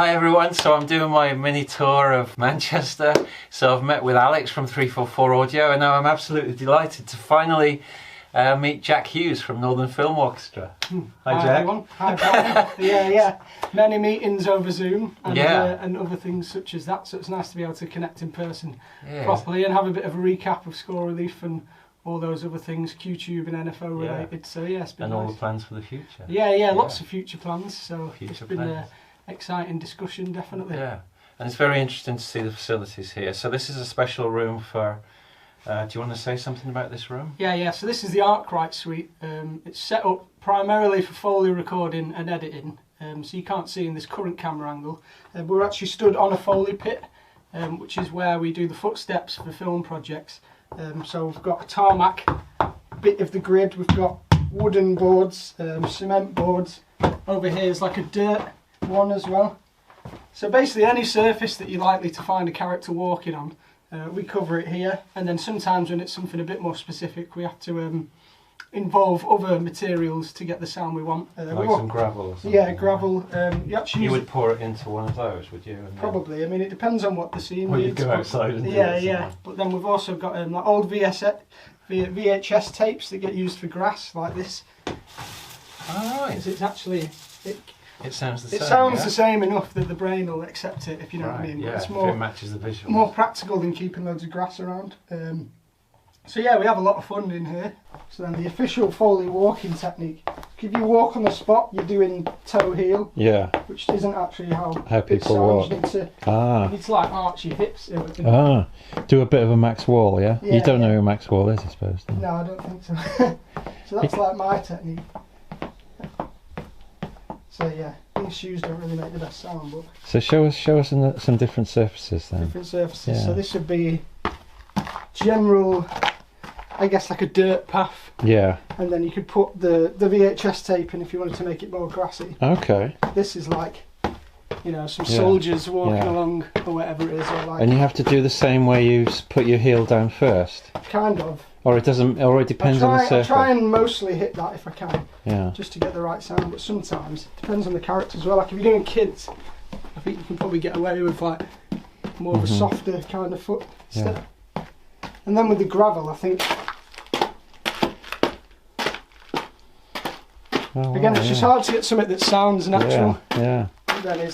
Hi everyone, so I'm doing my mini tour of Manchester. So I've met with Alex from 344 Audio, and now I'm absolutely delighted to finally meet Jack Hughes from Northern Film Orchestra. Hi Jack. Everyone. Hi Brian. yeah. Many meetings over Zoom and other things such as that, so it's nice to be able to connect in person properly and have a bit of a recap of score relief and all those other things, QTube and NFO related. So yeah, it's been and nice. all the plans for the future. Yeah, lots of future plans. So it's been an exciting discussion, definitely. Yeah, and it's very interesting to see the facilities here. So this is a special room for. Do you want to say something about this room? Yeah. So this is the Arkwright Suite. It's set up primarily for Foley recording and editing. So you can't see in this current camera angle. We're actually stood on a Foley pit, which is where we do the footsteps for film projects. So we've got a tarmac bit of the grid, we've got wooden boards, cement boards. Over here is like a dirt one as well. So basically any surface that you're likely to find a character walking on, we cover it here. And then sometimes when it's something a bit more specific, we have to involve other materials to get the sound we want. Like some gravel or something? Yeah, gravel. You would pour it into one of those, would you? Probably. I mean, it depends on what the scene needs. Well, you'd go outside and do it. Yeah. But then we've also got like old VHS tapes that get used for grass, like this. Oh, right. It's actually... It sounds the same. It sounds the same enough that the brain will accept it, if you know what I mean. Yeah, it's more, if it matches the visual. More practical than keeping loads of grass around. So yeah, we have a lot of fun in here. So then the official Foley walking technique. If you walk on the spot, you're doing toe heel. Yeah. Which isn't actually how people walk. You need to like arch your hips. Do a bit of a Max Wall, yeah? You don't know who Max Wall is, I suppose. No, I don't think so. So that's like my technique. So yeah, these shoes don't really make the best sound, but... So show us some different surfaces then. Different surfaces. Yeah. So this would be general, I guess, like a dirt path. Yeah. And then you could put the VHS tape in if you wanted to make it more grassy. Okay. This is like, you know, some soldiers walking along or whatever it is. Or like. And you have to do the same way you put your heel down first. Kind of. Or it doesn't. Or it depends on the surface. I try and mostly hit that if I can. Yeah. Just to get the right sound, but sometimes it depends on the character as well. Like if you're doing kids, I think you can probably get away with like more of a softer kind of foot step. And then with the gravel, I think. Again, it's just hard to get something that sounds natural. Yeah. But then it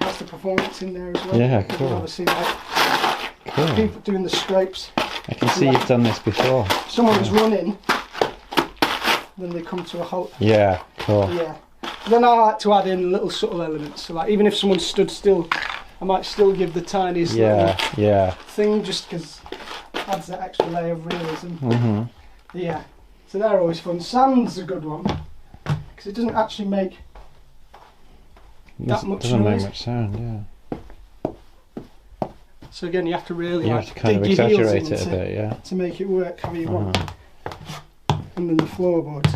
has the performance in there as well. Yeah, cool. Obviously, like people doing the scrapes. I can see you've done this before. Someone's running, then they come to a halt. Yeah, cool. Yeah. Then I like to add in little subtle elements. So like even if someone stood still, I might still give the tiniest little thing just because it adds that extra layer of realism. Yeah. So they're always fun. Sand's a good one because it doesn't actually make that much noise. Doesn't make much sound, yeah. So again, you have to really have to kind of exaggerate it a bit, to make it work how you want. And then the floorboards.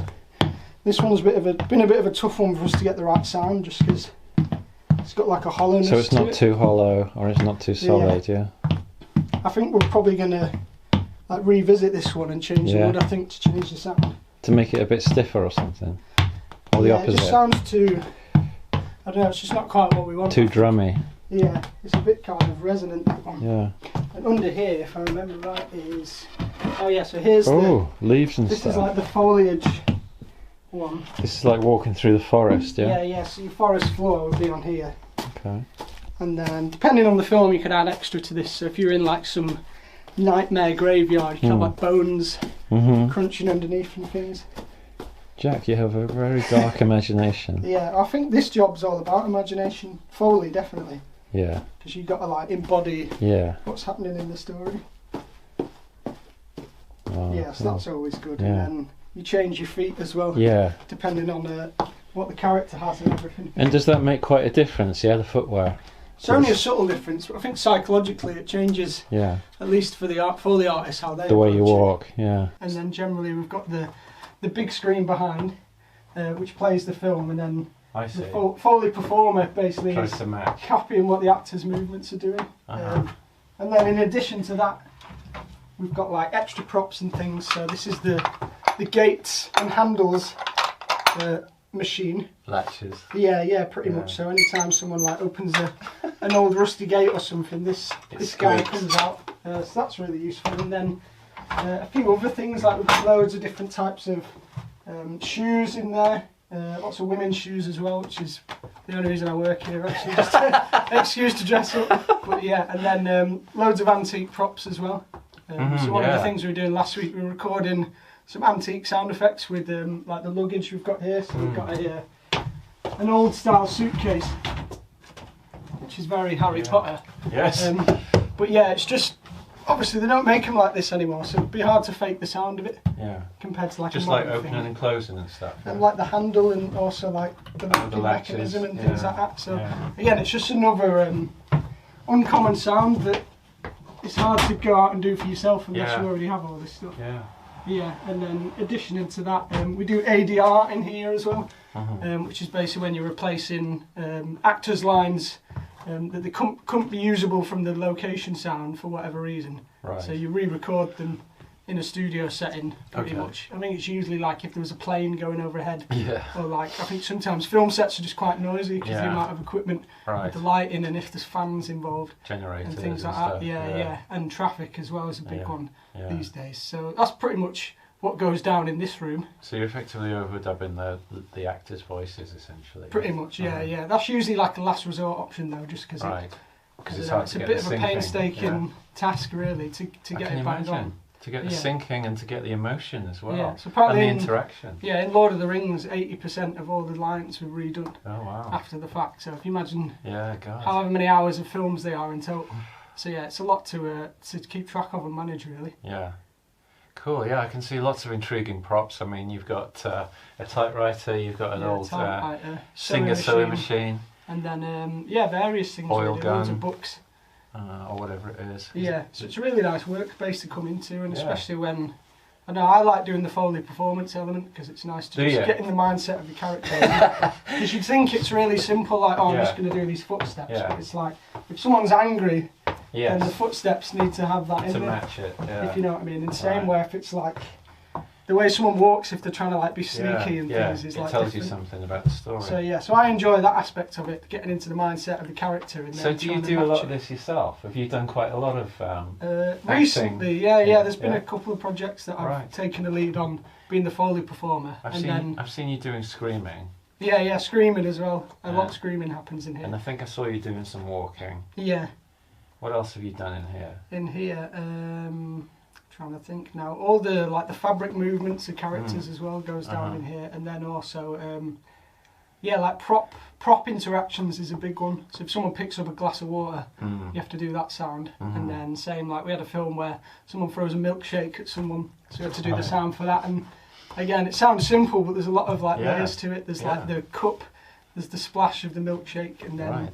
This one's been a bit of a tough one for us to get the right sound, just because it's got like a hollowness. So it's not too hollow, or it's not too solid, I think we're probably gonna like revisit this one and change the wood. I think to change the sound. To make it a bit stiffer or something, or the opposite. It just sounds too. I don't know. It's just not quite what we want. Too drummy. Yeah, it's a bit kind of resonant, that one. Yeah. And under here, if I remember right, is... Oh yeah, so here's leaves and stuff. stuff. This is like the foliage one. This is like walking through the forest, yeah? Yeah, so your forest floor would be on here. Okay. And then, depending on the film, you could add extra to this. So if you're in like some nightmare graveyard, you can have like bones crunching underneath and things. Jack, you have a very dark imagination. Yeah, I think this job's all about imagination. Foley, definitely. Yeah. Because you've got to like embody what's happening in the story. Oh, so that's always good. And then you change your feet as well. Yeah. Depending on what the character has and everything. And does that make quite a difference, yeah, the footwear? It's only a subtle difference, but I think psychologically it changes. Yeah. At least for the artists, how they the way you walk, yeah. And then generally we've got the big screen behind, which plays the film, and then the Foley Performer basically is copying what the actors' movements are doing. And then in addition to that, we've got like extra props and things. So this is the gates and handles machine. Latches. Yeah, pretty much. So anytime someone like opens an old rusty gate or something, this guy comes out. So that's really useful. And then a few other things, like we've got loads of different types of shoes in there. Lots of women's shoes as well, which is the only reason I work here, actually, just an excuse to dress up. But yeah, and then loads of antique props as well. So one of the things we were doing last week, we were recording some antique sound effects with like the luggage we've got here. So we've got an old style suitcase, which is very Harry Potter. Yes. But yeah, it's just, obviously they don't make them like this anymore, so it'd be hard to fake the sound of it. Yeah. Compared to like just a like opening and closing and stuff. And like the handle and also like the mechanism and things like that. So again, it's just another uncommon sound that it's hard to go out and do for yourself unless you already have all this stuff. Yeah, and then addition to that, we do ADR in here as well, which is basically when you're replacing actors' lines that they couldn't be usable from the location sound for whatever reason. Right. So you re-record them in a studio setting, pretty much. I mean, it's usually like if there was a plane going overhead, or like I think sometimes film sets are just quite noisy because the amount of equipment, with the lighting, and if there's fans involved, generators and things like that. Yeah, and traffic as well is a big one these days. So that's pretty much what goes down in this room. So you're effectively overdubbing the actors' voices, essentially. Pretty much, yeah. That's usually like a last resort option though, just because it's a bit of a painstaking task really to get it banged on. To get the syncing and to get the emotion as well. Yeah, so partly and the interaction. Yeah, in Lord of the Rings, 80% of all the lines were redone after the fact. So if you imagine however many hours of films they are in total. So yeah, it's a lot to keep track of and manage really. Yeah. Cool, I can see lots of intriguing props. I mean, you've got a typewriter, you've got an old Singer sewing machine. And then, various things. Oil gun. Loads of books. Or whatever it is. So it's a really nice workspace to come into, and especially when I like doing the Foley Performance element because it's nice to just get in the mindset of the character. Because you'd think it's really simple, like I'm just going to do these footsteps, but it's like if someone's angry, then the footsteps need to have that in there to match it. If you know what I mean. And same way if it's like the way someone walks, if they're trying to like be sneaky and things, is like tells different. You something about the story. So I enjoy that aspect of it, getting into the mindset of the character. And so do you do a lot of this yourself? Have you done quite a lot of recently? There's been a couple of projects that I've taken a lead on, being the Foley performer. I've seen you doing screaming. Yeah, screaming as well. A lot of screaming happens in here. And I think I saw you doing some walking. Yeah. What else have you done in here? In here, trying to think now. All the the fabric movements of characters as well goes down in here, and then also like prop interactions is a big one. So if someone picks up a glass of water, you have to do that sound, and then same like we had a film where someone throws a milkshake at someone, so you have to do the sound for that. And again, it sounds simple, but there's a lot of layers to it. There's like the cup, there's the splash of the milkshake, and then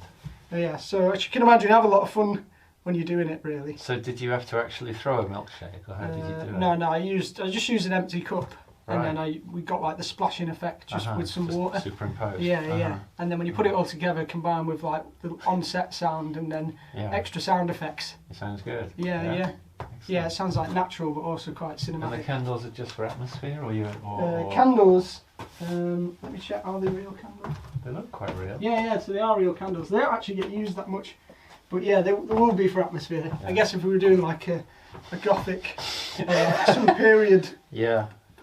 so as you can imagine, have a lot of fun when you're doing it, really. So did you have to actually throw a milkshake, or how did you do it? No, I just used an empty cup, and then we got like the splashing effect just with some water. Superimposed. Yeah. And then when you put it all together, combined with like the on-set sound and then extra sound effects. It sounds good. Yeah. Yeah, it sounds like natural, but also quite cinematic. And the candles are just for atmosphere, or candles. Let me check. Are they real candles? They look quite real. Yeah. So they are real candles. They don't actually get used that much. But yeah, they will be for atmosphere. Yeah. I guess if we were doing like a gothic, some period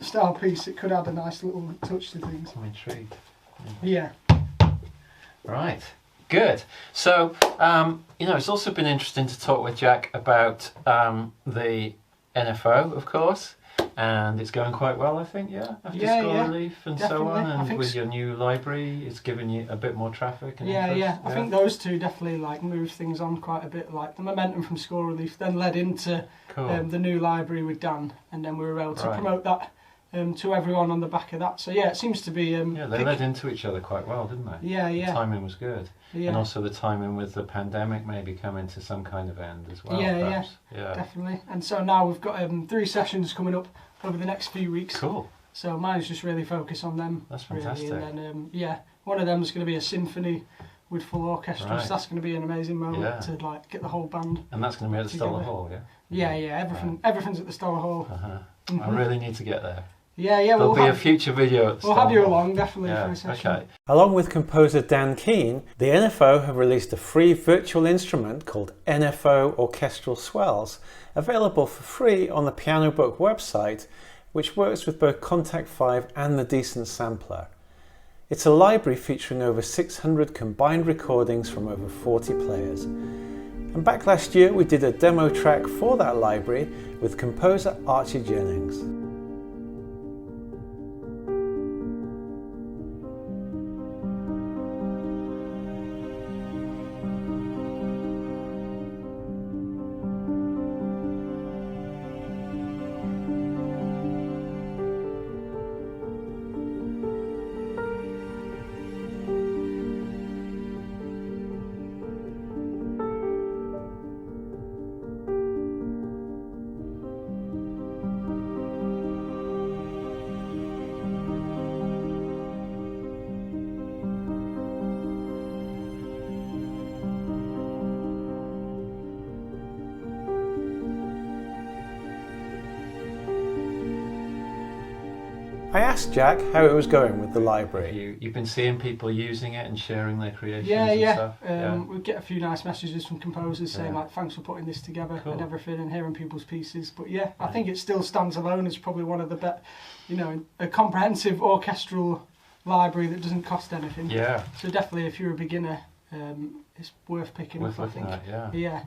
style piece, it could add a nice little touch to things. I'm intrigued. Yeah. Right. Good. So, it's also been interesting to talk with Jack about the NFO, of course. And it's going quite well, I think, after school relief and definitely. So on, and with your new library, it's given you a bit more traffic and interest. I think those two definitely moved things on quite a bit. Like the momentum from school relief then led into the new library with Dan, and then we were able to promote that to everyone on the back of that. So it seems to be. They led into each other quite well, didn't they? Yeah. The timing was good, and also the timing with the pandemic maybe coming to some kind of end as well. Yeah, definitely. And so now we've got 3 sessions coming up over the next few weeks. Cool. So mine's just really focus on them. That's fantastic. Really. And then one of them is going to be a symphony with full orchestra. So that's going to be an amazing moment to get the whole band. And that's going to be at the Stoller Hall, Yeah. Everything's at the Stoller Hall. I really need to get there. Yeah, There'll be a future video at the We'll have you along, definitely, for a session. Okay. Along with composer Dan Keen, the NFO have released a free virtual instrument called NFO Orchestral Swells, available for free on the Piano Book website, which works with both Contact 5 and the Decent Sampler. It's a library featuring over 600 combined recordings from over 40 players. And back last year we did a demo track for that library with composer Archie Jennings. I asked Jack how it was going with the library. You've been seeing people using it and sharing their creations and stuff? We get a few nice messages from composers saying like, thanks for putting this together and everything, and hearing people's pieces. But yeah, I think it still stands alone as probably one of the best, a comprehensive orchestral library that doesn't cost anything. Yeah. So definitely, if you're a beginner, it's worth picking up, I think. Yeah.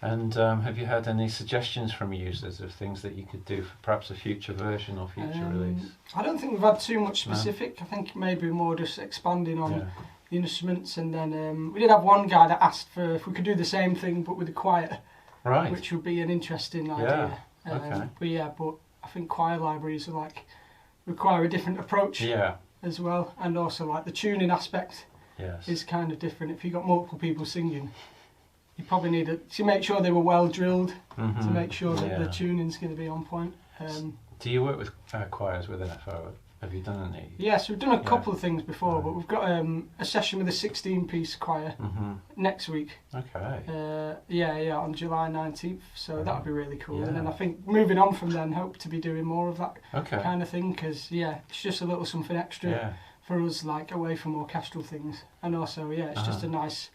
And have you had any suggestions from users of things that you could do for perhaps a future version or future release? I don't think we've had too much specific. I think maybe more just expanding on the instruments, and then we did have one guy that asked for if we could do the same thing but with a choir, which would be an interesting idea. But I think choir libraries are require a different approach as well, and also like the tuning aspect is kind of different. If you've got multiple people singing, you probably need to make sure they were well drilled to make sure that the tuning's going to be on point. Do you work with choirs with NFO? Have you done any? Yes, we've done a couple of things before, but we've got a session with a 16-piece choir next week. Okay. On July 19th, so that'll be really cool. And then I think moving on from then, hope to be doing more of that kind of thing, because it's just a little something extra for us, like away from orchestral things, and also it's just a nice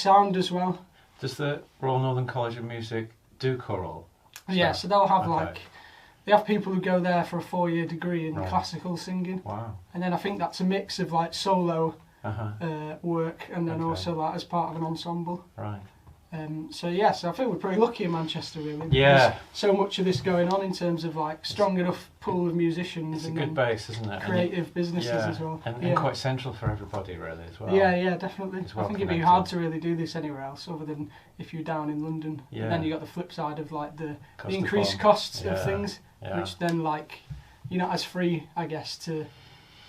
sound as well. Does the Royal Northern College of Music do choral? Yeah, so they'll have they have people who go there for a 4-year degree in classical singing. Wow. And then I think that's a mix of solo work, and then also as part of an ensemble. Right. So I think we're pretty lucky in Manchester, really. Yeah. There's so much of this going on in terms of strong enough pool of musicians. It's a good base, isn't it? Creative businesses as well. And quite central for everybody, really, as well. Yeah, definitely. I think it'd be hard to really do this anywhere else other than if you're down in London. Yeah. And then you got the flip side of the increased costs of things, which then you're not as free, I guess, to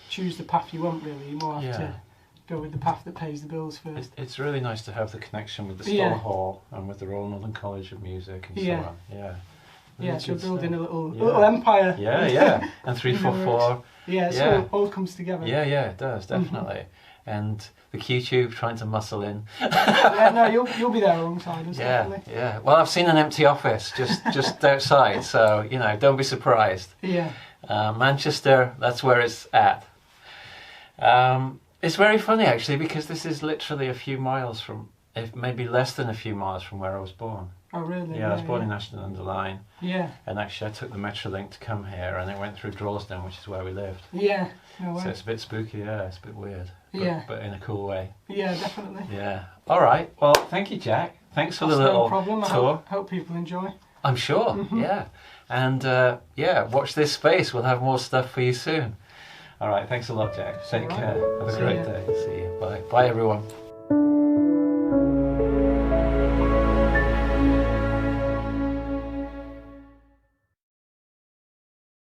choose the path you want, really. You more have to go with the path that pays the bills first. It's really nice to have the connection with the Stoller Hall and with the Royal Northern College of Music and so on. Yeah, so building a little empire. Yeah. And 344. So it all comes together. Yeah, it does, definitely. And the Q-Tube trying to muscle in. You'll be there alongside us, definitely. Yeah. Well, I've seen an empty office just outside, so don't be surprised. Yeah. Manchester, that's where it's at. It's very funny actually, because this is literally a few miles from, maybe less than a few miles from where I was born. Oh really? Yeah, I was born in Ashton-under-Lyne. Yeah. And actually I took the Metrolink to come here, and it went through Droylsden, which is where we lived. Yeah. No way. So it's a bit spooky, it's a bit weird. But in a cool way. Yeah, definitely. Yeah. All right. Well, thank you, Jack. Thanks for the little tour. I hope people enjoy. I'm sure. Yeah. And watch this space. We'll have more stuff for you soon. All right. Thanks a lot, Jack. Take care. Have a great day. See you. Bye. Bye, everyone.